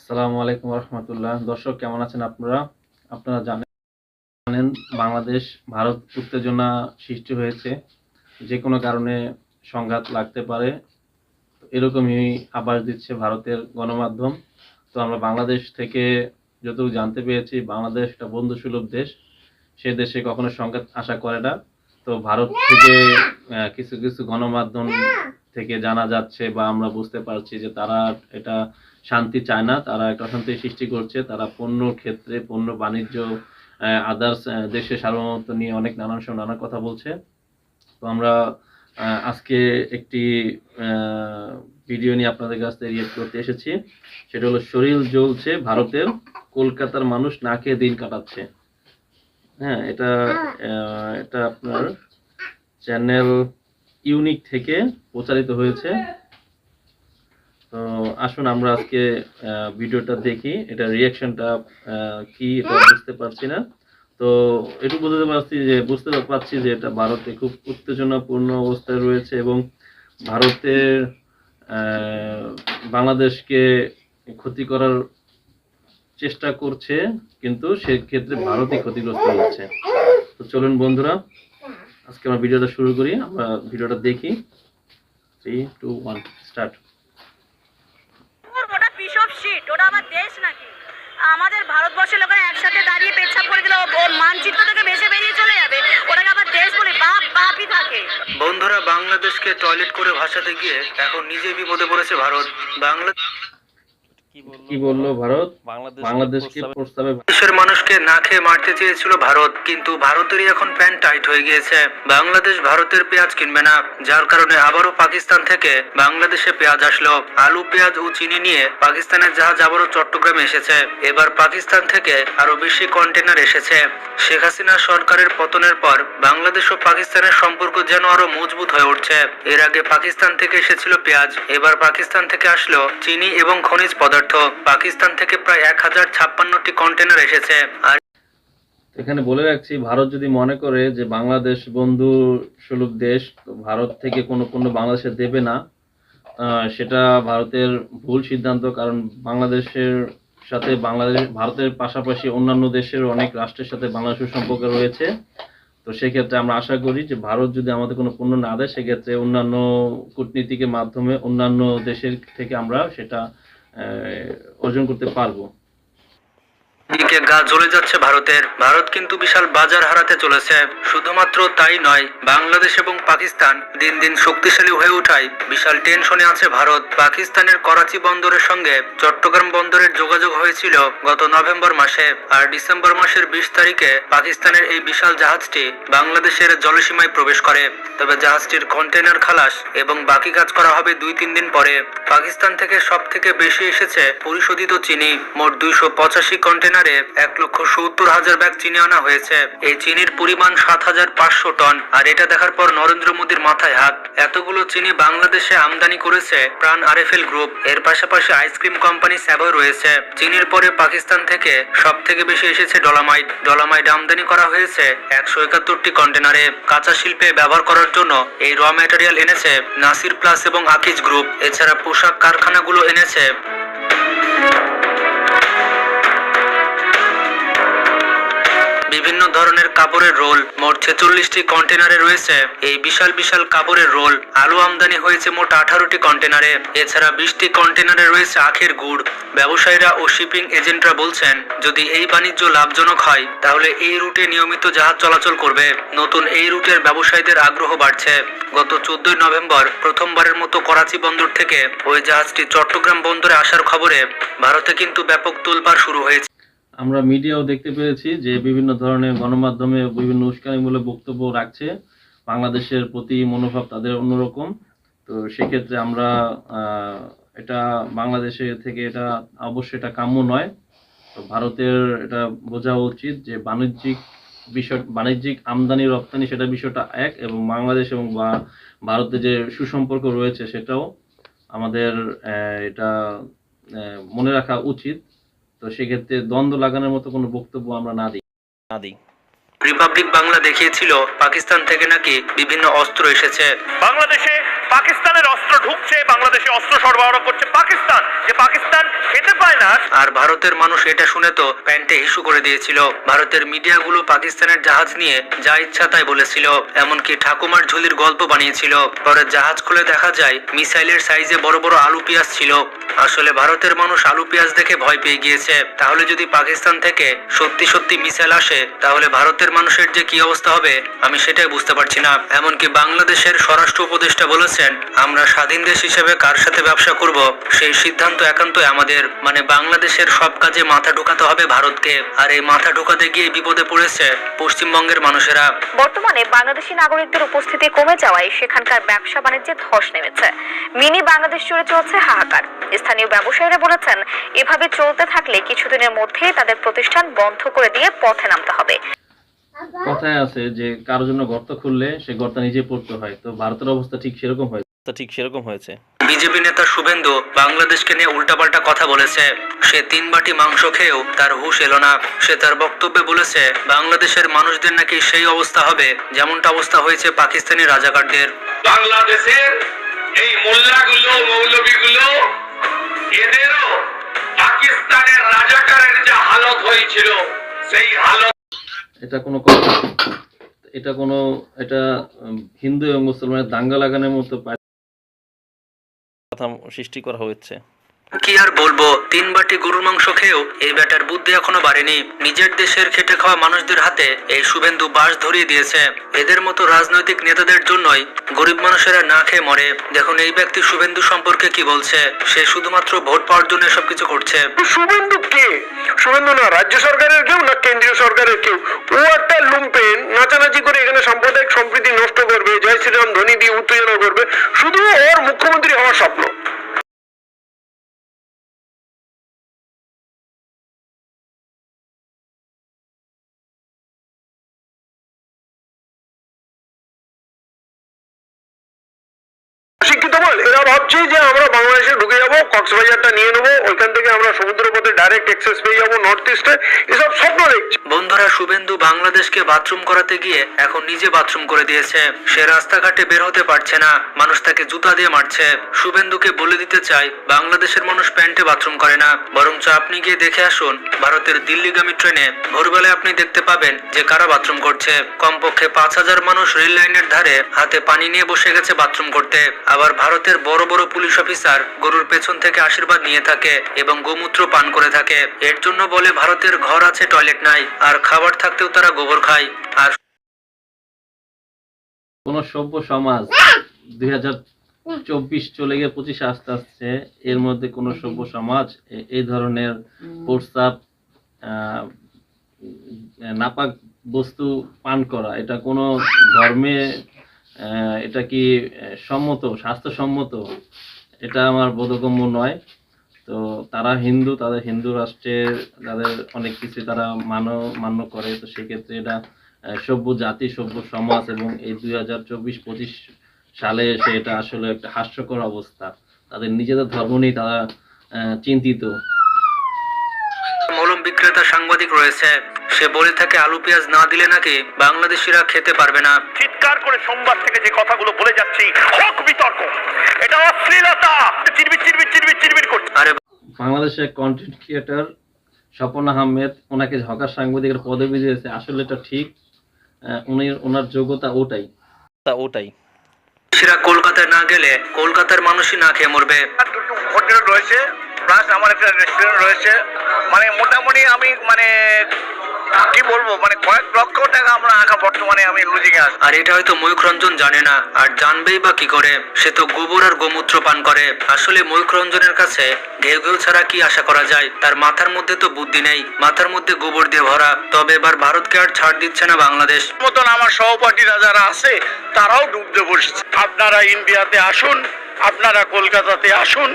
আসসালামু আলাইকুম রহমতুল্লাহ। দর্শক কেমন আছেন আপনারা? আপনারা জানেন বাংলাদেশ ভারত উত্তেজনা সৃষ্টি হয়েছে, যে কোনো কারণে সংঘাত লাগতে পারে, এরকমই আভাস দিচ্ছে ভারতের গণমাধ্যম। তো আমরা বাংলাদেশ থেকে যতটুকু জানতে পেরেছি, বাংলাদেশ একটা বন্ধুসুলভ দেশ, সে দেশে কখনো সংঘাত আশা করে না। তো ভারত থেকে কিছু কিছু গণমাধ্যম থেকে জানা যাচ্ছে বা আমরা বুঝতে পারছি যে তারা এটা শান্তি চায় না, তারা একটা অশান্তি সৃষ্টি করছে। তারা পণ্য ক্ষেত্রে, পণ্য বাণিজ্য, আদার্স দেশের সার্বভৌমত্ব নিয়ে অনেক নানান সময় নানা কথা বলছে। তো আমরা আজকে একটি ভিডিও নিয়ে আপনাদের কাছ থেকে রিয়েক্ট করতে এসেছি। সেটা হলো শরীর জ্বলছে ভারতের, কলকাতার মানুষ না খেয়ে দিন কাটাচ্ছে। হ্যাঁ, এটা এটা আপনার চ্যানেল ইউনিক থেকে প্রচারিত হয়েছে। তো আসুন আমরা আজকে ভিডিওটা দেখি, এটা রিয়াকশনটা কি এটা বুঝতে পারছি না। তো একটু বুঝতে পারছি যে এটা ভারতে খুব উত্তেজনাপূর্ণ অবস্থায় রয়েছে এবং ভারতের বাংলাদেশকে ক্ষতি করার চেষ্টা করছে, কিন্তু সেক্ষেত্রে ভারতই ক্ষতিগ্রস্ত হচ্ছে। তো চলুন বন্ধুরা, আজকে আমরা ভিডিওটা শুরু করি, আমরা ভিডিওটা দেখি। 3, 2, 1 স্টার্ট। ওটা পিস অফ শিট, ওটা আমার দেশ নাকি? আমাদের ভারতবর্ষের লোকেরা একসাথে দাঁড়িয়ে পেচ্ছাপ করে দিলে ও মানচিত্র থেকে ভেসে বেরিয়ে চলে যাবে। ওটাকে আবার দেশ বলে বাপ বাপই থাকে। বন্ধুরা, বাংলাদেশকে টয়লেট করে ভাসাতে গিয়ে এখন নিজে বিপদে পড়েছে ভারত। কি বললো ভারত? বাংলাদেশকে প্রস্তাবে দেশের মানুষকে না খেয়ে মারতে চেয়েছিল ভারত, কিন্তু ভারতেরই এখন প্যান্ট টাইট হয়ে গিয়েছে। বাংলাদেশ ভারতের পেঁয়াজ কিনবে না, যার কারণে আবারও পাকিস্তান থেকে বাংলাদেশে পেঁয়াজ আসলো। আলু, পেঁয়াজ ও চিনি নিয়ে পাকিস্তানের জাহাজ আবারও চট্টগ্রামে এসেছে। এবার পাকিস্তান থেকে আরো বেশি কন্টেনার এসেছে। শেখ হাসিনা সরকারের পতনের পর বাংলাদেশ ও পাকিস্তানের সম্পর্ক যেন আরো মজবুত হয়ে উঠছে। এর আগে পাকিস্তান থেকে এসেছিল পেঁয়াজ, এবার পাকিস্তান থেকে আসলো চিনি এবং খনিজ পদার্থ। পাকিস্তান থেকে প্রায় 1056টি কন্টেনার এসেছে। আর এখানে বলে রাখছি, ভারত যদি মনে করে যে বাংলাদেশ বন্ধু সুলভ দেশ, তো ভারত থেকে কোনো পণ্য বাংলাদেশে দেবে না, সেটা ভারতের ভুল সিদ্ধান্ত। কারণ বাংলাদেশের সাথে ভারতের পাশাপাশি অন্যান্য দেশের অনেক রাষ্ট্রের সাথে বাংলাদেশের সম্পর্ক রয়েছে। তো সেক্ষেত্রে আমরা আশা করি যে ভারত যদি আমাদের কোনো পণ্য না দেয়, সেক্ষেত্রে অন্যান্য কূটনীতিকের মাধ্যমে অন্যান্য দেশের থেকে আমরা সেটা অর্জন করতে পারবো। দিকে গা জ্বলে যাচ্ছে ভারতের। ভারত কিন্তু বিশাল বাজার হারাতে চলেছে। শুধুমাত্র তাই নয়, বাংলাদেশ এবং পাকিস্তান দিন দিন শক্তিশালী হয়ে ওঠায় বিশাল টেনশনে আছে ভারত। পাকিস্তানের করাচি বন্দরের সঙ্গে চট্টগ্রাম বন্দরের যোগাযোগ হয়েছিল গত নভেম্বর মাসে, আর ডিসেম্বর মাসের 20 তারিখে পাকিস্তানের এই বিশাল জাহাজটি বাংলাদেশের জলসীমায় প্রবেশ করে। তবে জাহাজটির কন্টেনার খালাস এবং বাকি কাজ করা হবে 2-3 দিন পরে। পাকিস্তান থেকে সব থেকে বেশি এসেছে পরিশোধিত চিনি। মোট 285 কন্টেনারে 1,70,000 ব্যাগ চিনি আনা হয়েছে। এই চিনির পরিমাণ 7,500 টন। আর এটা দেখার পর নরেন্দ্র মোদীর মাথায় হাত। এতগুলো চিনি বাংলাদেশে আমদানি করেছে প্রাণ আরএফএল গ্রুপ। এর পাশাপাশি আইসক্রিম কোম্পানি স্যাভয় রয়েছে। চিনির পরে পাকিস্তান থেকে সব থেকে বেশি এসেছে ডলামাইট। ডলামাইট আমদানি করা হয়েছে 171টি কন্টেনারে। কাঁচা শিল্পে ব্যবহার করার জন্য এই র ম্যাটেরিয়াল এনেছে নাসির প্লাস এবং আকিজ গ্রুপ। এছাড়া পোশাক কারখানাগুলো এনেছে বিভিন্ন ধরনের কাপড়ের রোল। মোট 46টি কন্টেনারে রয়েছে এই বিশাল বিশাল কাপড়ের রোল। আলু আমদানি হয়েছে মোট 18টি কন্টেনারে। এছাড়া 20টি কন্টেনারে রয়েছে আখের গুড়। ব্যবসায়ীরা ও শিপিং এজেন্টরা বলছেন, যদি এই বাণিজ্য লাভজনক হয় তাহলে এই রুটে নিয়মিত জাহাজ চলাচল করবে। নতুন এই রুটের ব্যবসায়ীদের আগ্রহ বাড়ছে। গত 14 নভেম্বর প্রথমবারের মতো করাচি বন্দর থেকে ওই জাহাজটি চট্টগ্রাম বন্দরে আসার খবরে ভারতে কিন্তু ব্যাপক তোলপাড় শুরু হয়েছে। আমরা মিডিয়াও দেখতে পেয়েছি যে বিভিন্ন ধরনের গণমাধ্যমে বিভিন্ন উস্কানিমূলক বক্তব্য রাখছে। বাংলাদেশের প্রতি মনোভাব তাদের অন্যরকম। তো সেক্ষেত্রে আমরা এটা বাংলাদেশের থেকে এটা অবশ্যই এটা কাম্য নয়। তো ভারতের এটা বোঝা উচিত যে বাণিজ্যিক আমদানি রপ্তানি সেটা বিষয়টা এক, এবং বাংলাদেশ এবং ভারতের যে সুসম্পর্ক রয়েছে সেটাও আমাদের এটা মনে রাখা উচিত। তো সেক্ষেত্রে দ্বন্দ্ব লাগানোর মতো কোনো বক্তব্য আমরা না দিই। রিপাবলিক বাংলা দেখিয়েছিল পাকিস্তান থেকে নাকি বিভিন্ন অস্ত্র এসেছে। বাংলাদেশে পাকিস্তানের অস্ত্র ঢুকছে, বাংলাদেশে অস্ত্র সরবরাহ করছে পাকিস্তান, যে পাকিস্তান খেতে পায় না। আর ভারতের মানুষ এটা শুনে তো প্যান্টে হিসু করে দিয়েছিল। ভারতের মিডিয়াগুলো পাকিস্তানের জাহাজ নিয়ে যা ইচ্ছা তাই বলেছিল, এমনকি ঠাকুমার ঝুলির গল্প বানিয়েছিল। পরে জাহাজ খুলে দেখা যায় মিসাইলের সাইজে বড় বড় আলু পেঁয়াজ ছিল। আসলে ভারতের মানুষ আলু পেঁয়াজ দেখে ভয় পেয়ে গিয়েছে। তাহলে যদি পাকিস্তান থেকে সত্যি সত্যি মিসাইল আসে তাহলে ভারতের মানুষের যে কি অবস্থা হবে আমি সেটাই বুঝতে পারছি না। এমনকি বাংলাদেশের স্বরাষ্ট্র উপদেষ্টা বলেছেন, আমরা স্বাধীন দেশ হিসেবে কার সাথে ব্যবসা করব সেই সিদ্ধান্ত একান্তই আমাদের। মানে বাংলাদেশের সব কাজে মাথা ঢুকাতে হবে ভারতকে, আর এই মাথা ঢুকাতে গিয়ে বিপদে পড়েছে পশ্চিমবঙ্গের মানুষেরা। বর্তমানে বাংলাদেশি নাগরিকদের উপস্থিতি কমে যাওয়ায় সেখানকার ব্যবসা বাণিজ্যে ধস নেমেছে। মিনি বাংলাদেশ জুড়ে চলছে হাহাকার। স্থানীয় ব্যবসায়ীরা বলেছেন, এভাবে চলতে থাকলে কিছুদিনের মধ্যে তাদের প্রতিষ্ঠান বন্ধ করে দিয়ে পথে নামতে হবে। কথায় আছে যে কারোর জন্য গর্ত খুললে সে গর্ত নিজে পড়তে হয়, তো ভারতের অবস্থা ঠিক সেরকম হয়েছে। বিজেপি নেতা শুভেন্দু বাংলাদেশকে নিয়ে উল্টাপাল্টা কথা বলেছে। সে 3 বাটি মাংস খেয়েও তার হুঁশ এলো না। সে তার বক্তব্যে বলেছে বাংলাদেশের মানুষদের নাকি সেই অবস্থা হবে যেমনটা অবস্থা হয়েছে পাকিস্তানি রাজাকারদের। বাংলাদেশের এই মোল্লাগুলো, মৌলবীগুলো, এদেরও পাকিস্তানের রাজাকারের যে হালত হয়েছিল সেই হালত। এটা হিন্দু এবং মুসলমানের দাঙ্গা লাগানোর মতো কথা সৃষ্টি করা হয়েছে। কি আর বলবো, 3 বাটি গরুর মাংস খেয়েও এই ব্যাটার বুদ্ধি এখনো বাড়েনি। নিজের দেশের খেটে খাওয়া মানুষদের হাতে এই শুভেন্দু বাস ধরিয়ে দিয়েছে। এদের মতো রাজনৈতিক নেতাদের জন্যই গরিব মানুষেরা না খেয়ে মরে। দেখুন এই ব্যক্তি শুভেন্দু সম্পর্কে কি বলছে। সে শুধুমাত্র ভোট পাওয়ার জন্য এসব কিছু করছে। শুভেন্দু কে? শুভেন্দু না রাজ্য সরকারের কেউ, না কেন্দ্রীয় সরকারের কেউ। ও একটা লুম্পেন, নাচানাচি করে এখানে সাম্প্রদায়িক সম্প্রীতি নষ্ট করবে, জয় শ্রীরাম ধ্বনি দিয়ে উত্তেজনা করবে। শুধু ওর মুখ্যমন্ত্রী হওয়ার স্বপ্ন। শিক্ষিত বল, এরা ভাবছে যে আমরা বাংলাদেশে ঢুকে যাবো, কক্সবাজারটা নিয়ে নেবো, ওইখান থেকে আমরা সমুদ্র পথে ডাইরেক্ট অ্যাক্সেস পেয়ে যাবো নর্থ ইস্টে। এসব স্বপ্ন দেখছে। বন্ধুরা, শুভেন্দু বাংলাদেশকে বাথরুম করাতে গিয়ে এখন নিজে বাথরুম করে দিয়েছে। সে রাস্তাঘাটে বের হতে পারছে না, মানুষ তাকে জুতা দিয়ে মারছে। শুভেন্দুকে বলে দিতে চাই, বাংলাদেশের মানুষ প্যান্টে বাথরুম করে না, বরঞ্চ আপনি গিয়ে দেখে আসুন ভারতের দিল্লিগামী ট্রেনে ভোরবেলায় আপনি দেখতে পাবেন যে কারা বাথরুম করছে। কমপক্ষে 5000 মানুষ রেল লাইনের ধারে হাতে পানি নিয়ে বসে গেছে বাথরুম করতে। আবার ভারতের বড় বড় পুলিশ অফিসার গরুর পেছন থেকে আশীর্বাদ নিয়ে থাকে এবং গোমূত্র পান করে থাকে। এর জন্য বলে ভারতের ঘর আছে, টয়লেট নাই, আর খাবার থাকতেও তারা গোবর খায়। আর কোন সভ্য সমাজ 2024 চলে গিয়ে 25 আস্তে আস্তে, এর মধ্যে কোন সভ্য সমাজ এই ধরনের প্রস্তাব নাপাক বস্তু পান করা, এটা কোন ধর্মে এটা কি সম্মত, স্বাস্থ্যসম্মত? এটা আমার বোধগম্য নয়। তো তারা হিন্দু, তাদের হিন্দু রাষ্ট্রের তাদের অনেক কিছু তারা মান্য করে। তো সেক্ষেত্রে এটা সভ্য জাতি, সভ্য সমাজ, এবং এই 2024-25 সালে এসে এটা আসলে একটা হাস্যকর অবস্থা। তাদের নিজেদের ধর্ম নিয়ে তারা চিন্তিত। মলম বিক্রেতা সাংবাদিক রয়েছে, সে বলে থাকে আলু পেঁয়াজ না দিলে নাকি বাংলাদেশিরা খেতে পারবে না। চিৎকার করে সোমবার থেকে যে কথাগুলো বলে যাচ্ছি, হক বিতর্ক, এটা অশ্লীলতা, চিরবির চিরবির চিরবির চিরবির করছে। আরে বাংলাদেশের কন্টেন্ট ক্রিয়েটর স্বপন আহমেদ, ওনাকে হকার সাংবাদিকের পদবি দিয়েছে, আসলে এটা ঠিক। ওনার যোগ্যতা ওটাই। সেরা কলকাতায় না গেলে কলকাতার মানুষই না খেয়ে মরবে। দুটো হোটেল রয়েছে, প্লাস আমার একটা রেস্টুরেন্ট রয়েছে। মানে মোটামুটি আমি কি বলবো, কয়েক লক্ষ টাকা আমরা এখন বর্তমানে আমি লুজিংয়ে আছি। আর এটা হয়তো ময়ূখ রঞ্জন জানে না, আর জানবেই বা কি করে? সে তো গোবর আর গোমূত্র পান করে। আসলে ময়ূখ রঞ্জনের কাছে ঘেউ ঘেউ ছাড়া কি আশা করা যায়? তার মাথার মধ্যে তো বুদ্ধি নেই, মাথার মধ্যে গোবর দিয়ে ভরা। তবে এবার ভারতকে আর ছাড় দিচ্ছে না বাংলাদেশ। মতন আমার সহপাঠীরা যারা আছে তারাও ডুবতে বসেছে। আপনারা ইন্ডিয়াতে আসুন, আপনারা কলকাতাতে আসুন,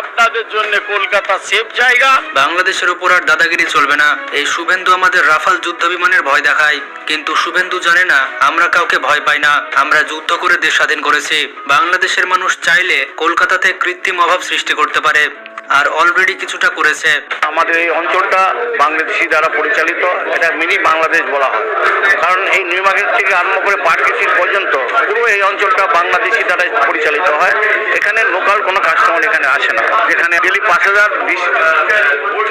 আপনাদের জন্য কলকাতা সেফ জায়গা। বাংলাদেশের উপর আর দাদাগিরি চলবে না। এই শুভেন্দু আমাদের রাফাল যুদ্ধ বিমানের ভয় দেখায়, কিন্তু শুভেন্দু জানে না আমরা কাউকে ভয় পাই না। আমরা যুদ্ধ করে দেশ স্বাধীন করেছি। বাংলাদেশের মানুষ চাইলে কলকাতাতে কৃত্রিম অভাব সৃষ্টি করতে পারে। আর অলরেডি কিছুটা করেছে। আমাদের এই অঞ্চলটা বাংলাদেশি দ্বারা পরিচালিত, এটা মিনি বাংলাদেশ বলা হয়, কারণ এই নিউ মার্কেট থেকে আরম্ভ করে পার্কেসির পর্যন্ত পুরো এই অঞ্চলটা বাংলাদেশি দ্বারা পরিচালিত হয়। এখানে লোকাল কোনো কাস্টমার এখানে আসে না। যেখানে ডেলি 5,000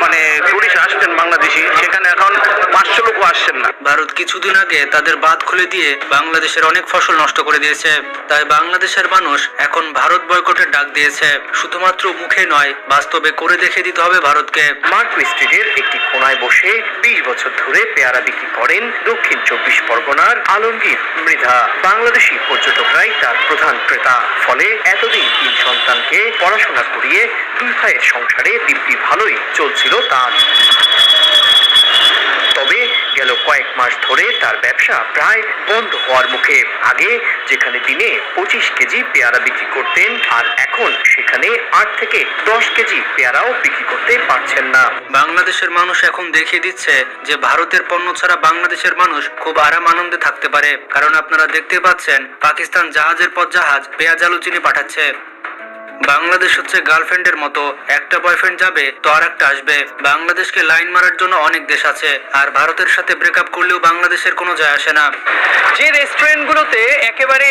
মানে টুরিস্ট আসতেন বাংলাদেশি, সেখানে এখন 500 লোকও আসছেন না। ভারত কিছুদিন আগে তাদের বাঁধ খুলে দিয়ে বাংলাদেশের অনেক ফসল নষ্ট করে দিয়েছে। তাই বাংলাদেশের মানুষ এখন ভারত বয়কটের ডাক দিয়েছে। শুধুমাত্র মুখে নয়, বাস্তবে করে দেখে দিতে হবে ভারতকে। মার্কুই স্ট্রিটের একটি কোনায় বসে 20 বছর ধরে পেয়ারা বিক্রি করেন দক্ষিণ 24 পরগনার আলমগীর মৃধা। বাংলাদেশি পর্যটকরাই তার প্রধান ক্রেতা। ফলে এতদিন 3 সন্তানকে পড়াশোনা করিয়ে 2 ভাইয়ের সংসারে দিব্যি ভালোই চলছিল তার। তবে গেল কয়েক মাস ধরে তার ব্যবসা প্রায় বন্ধ হওয়ার মুখে। আগে যেখানে দিনে 25 কেজি পেয়ারা বিক্রি করতেন, আর এখন সেখানে 8 থেকে 10 কেজি পেয়ারাও বিক্রি করতে পারছেন না। বাংলাদেশের মানুষ এখন দেখিয়ে দিচ্ছে যে ভারতের পণ্য ছাড়া বাংলাদেশের মানুষ খুব আরাম আনন্দে থাকতে পারে। কারণ আপনারা দেখতে পাচ্ছেন পাকিস্তান জাহাজের পর জাহাজ পেঁয়াজ আলু চিনি পাঠাচ্ছে। বাংলাদেশ হচ্ছে গার্লফ্রেন্ডের মতো, একটা বয়ফ্রেন্ড যাবে তো আর একটা আসবে। বাংলাদেশকে লাইন মারার জন্য অনেক দেশ আছে, আর ভারতের সাথে ব্রেকআপ করলেও বাংলাদেশের কোনো যায় আসে না। যে রেস্টুরেন্টগুলোতে একেবারে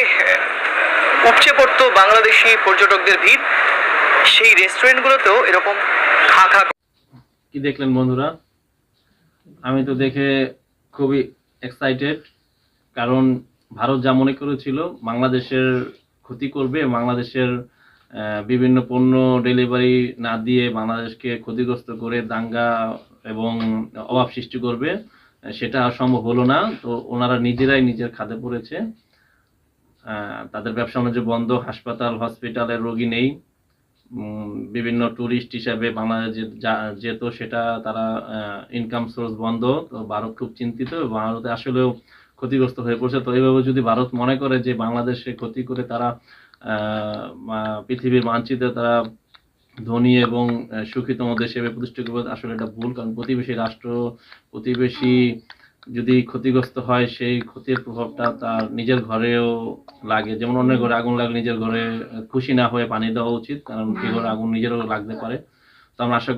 উপচে পড়তো বাংলাদেশি পর্যটকদের ভিড়, সেই রেস্টুরেন্টগুলোতেও এরকম খা খা। কি দেখলেন বন্ধুরা? আমি তো দেখে খুবই এক্সাইটেড, কারণ ভারত যা মনে করেছিল বাংলাদেশের ক্ষতি করবে, বাংলাদেশের বিভিন্ন পণ্য ডেলিভারি না দিয়ে বাংলাদেশকে ক্ষতিগ্রস্ত করে দাঙ্গা এবং অভাব সৃষ্টি করবে, সেটা সম্ভব হলো না। তো ওনারা নিজেরাই নিজের খাদে পড়েছে। তাদের ব্যবসা বাণিজ্য বন্ধ, হাসপাতাল হসপিটালের রোগী নেই, বিভিন্ন ট্যুরিস্ট হিসাবে বাংলাদেশ যেত সেটা তারা ইনকাম সোর্স বন্ধ। তো ভারত খুব চিন্তিত, ভারতে আসলেও ক্ষতিগ্রস্ত হয়ে পড়ছে। তো এইভাবে যদি ভারত মনে করে যে বাংলাদেশে ক্ষতি করে তারা পৃথিবীর মানচিত্রে তারা ধনী এবং সুখীতম দেশ হিসেবে প্রতিষ্ঠিত করবে, আসলে এটা ভুল। কারণ প্রতিবেশী রাষ্ট্র, প্রতিবেশী যদি ক্ষতিগ্রস্ত হয়, সেই ক্ষতির প্রভাবটা তার নিজের ঘরেও লাগে। যেমন অন্যের ঘরে আগুন লাগলে নিজের ঘরে খুশি না হয়ে পানি দেওয়া উচিত, কারণ কি ঘরে আগুন নিজেরও লাগতে পারে। তো আমরা আশা